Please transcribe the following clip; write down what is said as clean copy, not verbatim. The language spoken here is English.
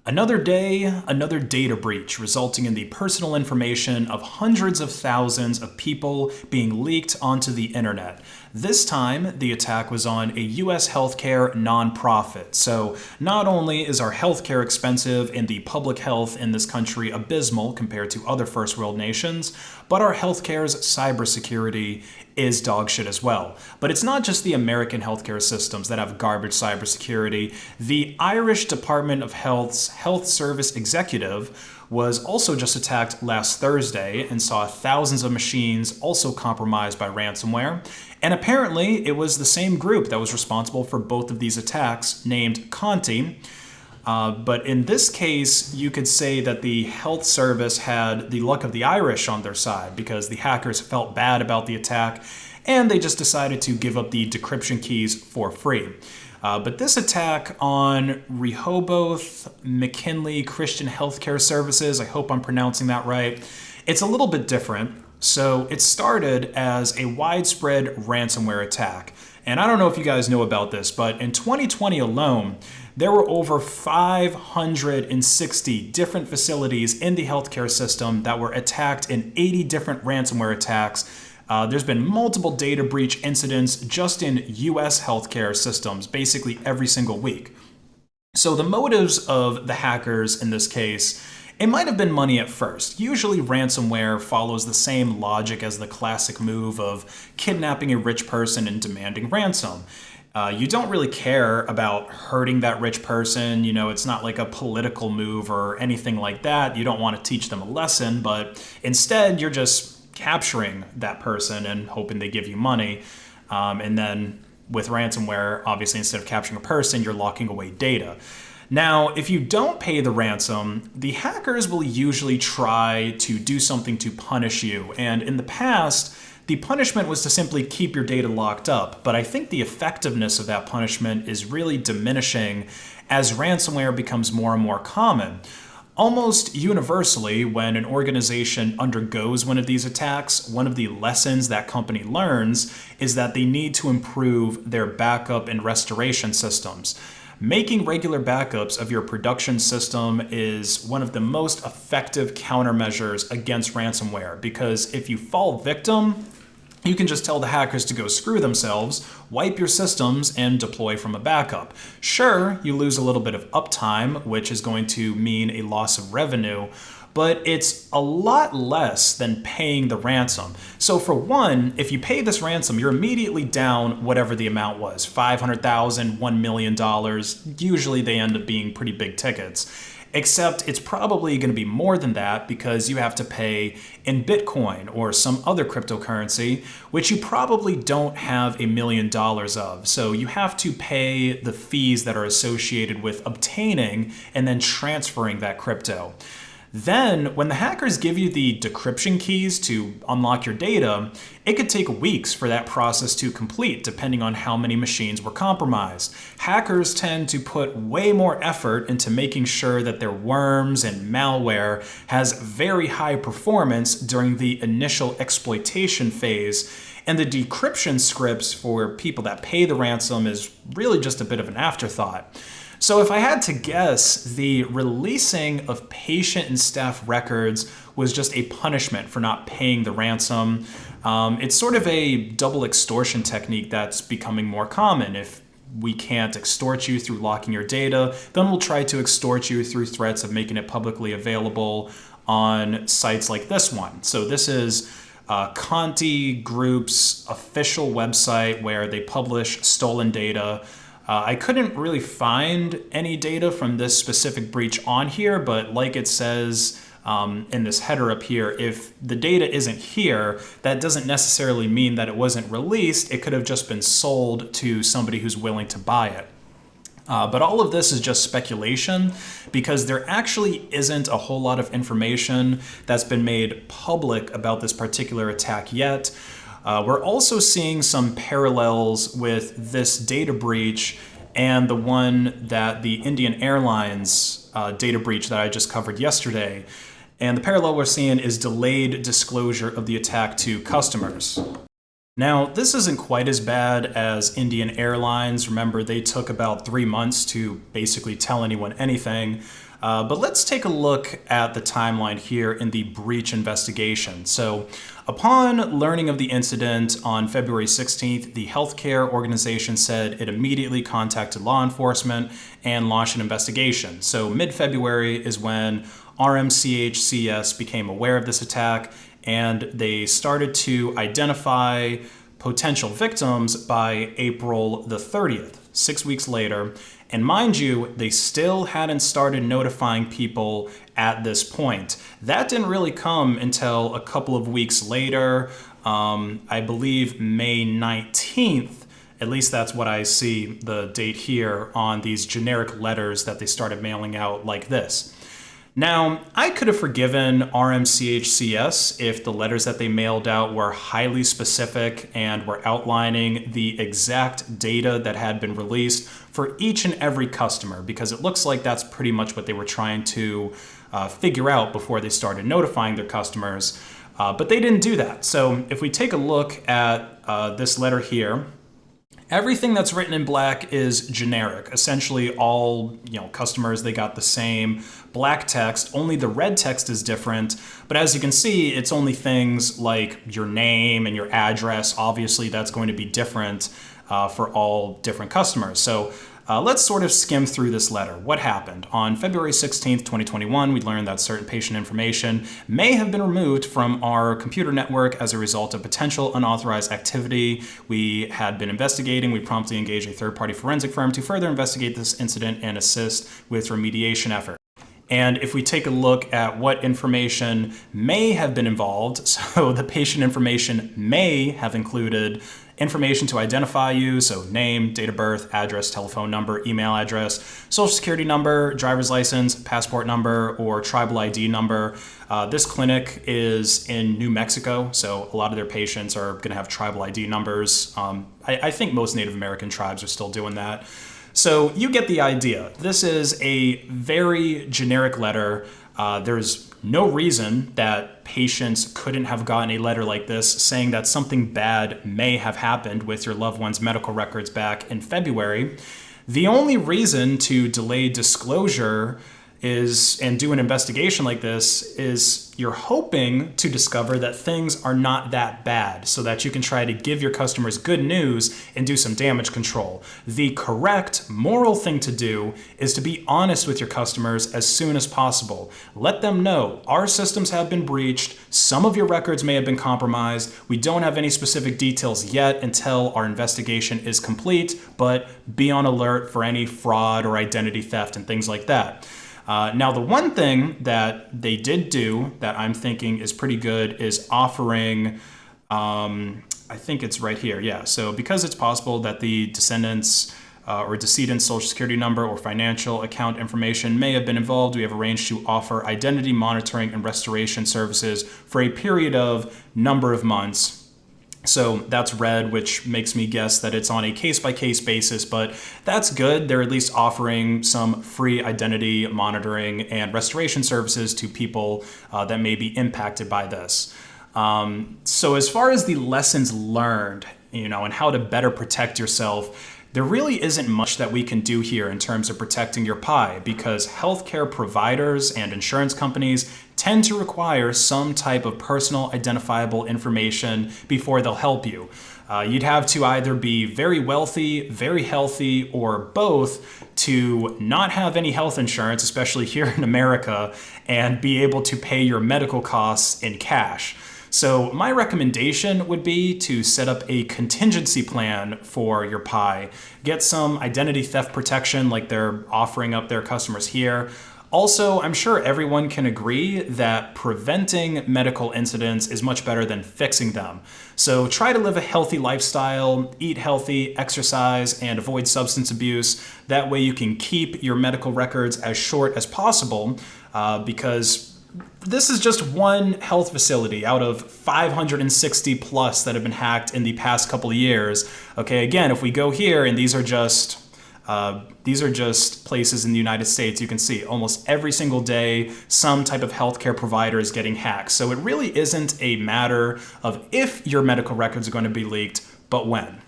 Another day, another data breach resulting in the personal information of hundreds of thousands of people being leaked onto the internet. This time, the attack was on a US healthcare nonprofit. So not only is our healthcare expensive and the public health in this country abysmal compared to other first world nations, but our healthcare's cybersecurity is dog shit as well. But it's not just the American healthcare systems that have garbage cybersecurity. The Irish Department of Health's Health Service Executive was also just attacked last Thursday and saw thousands of machines also compromised by ransomware. And apparently it was the same group that was responsible for both of these attacks, named Conti. But in this case, you could say that the health service had the luck of the Irish on their side because the hackers felt bad about the attack and they just decided to give up the decryption keys for free. But this attack on Rehoboth McKinley Christian Healthcare Services, I hope I'm pronouncing that right, it's a little bit different. So it started as a widespread ransomware attack. And I don't know if you guys know about this, but in 2020 alone, there were over 560 different facilities in the healthcare system that were attacked in 80 different ransomware attacks. There's been multiple data breach incidents just in US healthcare systems, basically every single week. So the motives of the hackers in this case, it might have been money at first. Usually ransomware follows the same logic as the classic move of kidnapping a rich person and demanding ransom. You don't really care about hurting that rich person. You know, it's not like a political move or anything like that. You don't want to teach them a lesson, but instead you're just capturing that person and hoping they give you money. And then with ransomware, obviously instead of capturing a person, you're locking away data. Now, if you don't pay the ransom, the hackers will usually try to do something to punish you. And in the past, the punishment was to simply keep your data locked up. But I think the effectiveness of that punishment is really diminishing as ransomware becomes more and more common. Almost universally, when an organization undergoes one of these attacks, one of the lessons that company learns is that they need to improve their backup and restoration systems. Making regular backups of your production system is one of the most effective countermeasures against ransomware, because if you fall victim, you can just tell the hackers to go screw themselves, wipe your systems, and deploy from a backup. Sure, you lose a little bit of uptime, which is going to mean a loss of revenue, but it's a lot less than paying the ransom. So for one, if you pay this ransom, you're immediately down whatever the amount was, $500,000, $1 million. Usually they end up being pretty big tickets. Except it's probably going to be more than that because you have to pay in Bitcoin or some other cryptocurrency, which you probably don't have $1 million of. So you have to pay the fees that are associated with obtaining and then transferring that crypto. Then, when the hackers give you the decryption keys to unlock your data, it could take weeks for that process to complete, depending on how many machines were compromised. Hackers tend to put way more effort into making sure that their worms and malware has very high performance during the initial exploitation phase, and the decryption scripts for people that pay the ransom is really just a bit of an afterthought. So if I had to guess, the releasing of patient and staff records was just a punishment for not paying the ransom. It's sort of a double extortion technique that's becoming more common. If we can't extort you through locking your data, then we'll try to extort you through threats of making it publicly available on sites like this one. So this is Conti Group's official website where they publish stolen data. I couldn't really find any data from this specific breach on here, but like it says in this header up here, if the data isn't here, that doesn't necessarily mean that it wasn't released. It could have just been sold to somebody who's willing to buy it. But all of this is just speculation because there actually isn't a whole lot of information that's been made public about this particular attack yet. We're also seeing some parallels with this data breach and the one that the Indian Airlines data breach that I just covered yesterday. And the parallel we're seeing is delayed disclosure of the attack to customers. Now, this isn't quite as bad as Indian Airlines. Remember, they took about 3 months to basically tell anyone anything. But let's take a look at the timeline here in the breach investigation. So, upon learning of the incident on February 16th, the healthcare organization said it immediately contacted law enforcement and launched an investigation. So, mid-February is when RMCHCS became aware of this attack, and they started to identify potential victims by April the 30th, 6 weeks later. And mind you, they still hadn't started notifying people at this point. That didn't really come until a couple of weeks later, I believe May 19th. At least that's what I see the date here on these generic letters that they started mailing out like this. Now, I could have forgiven RMCHCS if the letters that they mailed out were highly specific and were outlining the exact data that had been released for each and every customer, because it looks like that's pretty much what they were trying to figure out before they started notifying their customers. But they didn't do that. So if we take a look at this letter here, everything that's written in black is generic. Essentially, all customers, they got the same black text. Only the red text is different. But as you can see, it's only things like your name and your address. Obviously, that's going to be different for all different customers. So let's sort of skim through this letter. What happened? On February 16th, 2021, we learned that certain patient information may have been removed from our computer network as a result of potential unauthorized activity. We had been investigating. We promptly engaged a third-party forensic firm to further investigate this incident and assist with remediation efforts. And if we take a look at what information may have been involved, so the patient information may have included information to identify you, so name, date of birth, address, telephone number, email address, social security number, driver's license, passport number, or tribal ID number. This clinic is in New Mexico, so a lot of their patients are going to have tribal ID numbers. I think most Native American tribes are still doing that. So you get the idea. This is a very generic letter. There's no reason that patients couldn't have gotten a letter like this saying that something bad may have happened with your loved one's medical records back in February. The only reason to delay disclosure and do an investigation like this is you're hoping to discover that things are not that bad so that you can try to give your customers good news and do some damage control. The correct moral thing to do is to be honest with your customers as soon as possible. Let them know our systems have been breached. Some of your records may have been compromised. We don't have any specific details yet until our investigation is complete, but be on alert for any fraud or identity theft and things like that. Now, the one thing that they did do that I'm thinking is pretty good is offering, I think it's right here, yeah. So because it's possible that the descendants or decedent's social security number or financial account information may have been involved, we have arranged to offer identity monitoring and restoration services for a period of number of months. So that's red, which makes me guess that it's on a case-by-case basis, but that's good. They're at least offering some free identity monitoring and restoration services to people that may be impacted by this. So as far as the lessons learned, and how to better protect yourself, there really isn't much that we can do here in terms of protecting your Pi, because healthcare providers and insurance companies tend to require some type of personal identifiable information before they'll help you. You'd have to either be very wealthy, very healthy, or both to not have any health insurance, especially here in America, and be able to pay your medical costs in cash. So my recommendation would be to set up a contingency plan for your Pi. Get some identity theft protection like they're offering up their customers here. Also, I'm sure everyone can agree that preventing medical incidents is much better than fixing them. So try to live a healthy lifestyle, eat healthy, exercise, and avoid substance abuse. That way you can keep your medical records as short as possible because this is just one health facility out of 560 plus that have been hacked in the past couple of years. Okay, again, if we go here and these are just These are just places in the United States. You can see almost every single day, some type of healthcare provider is getting hacked. So it really isn't a matter of if your medical records are going to be leaked, but when.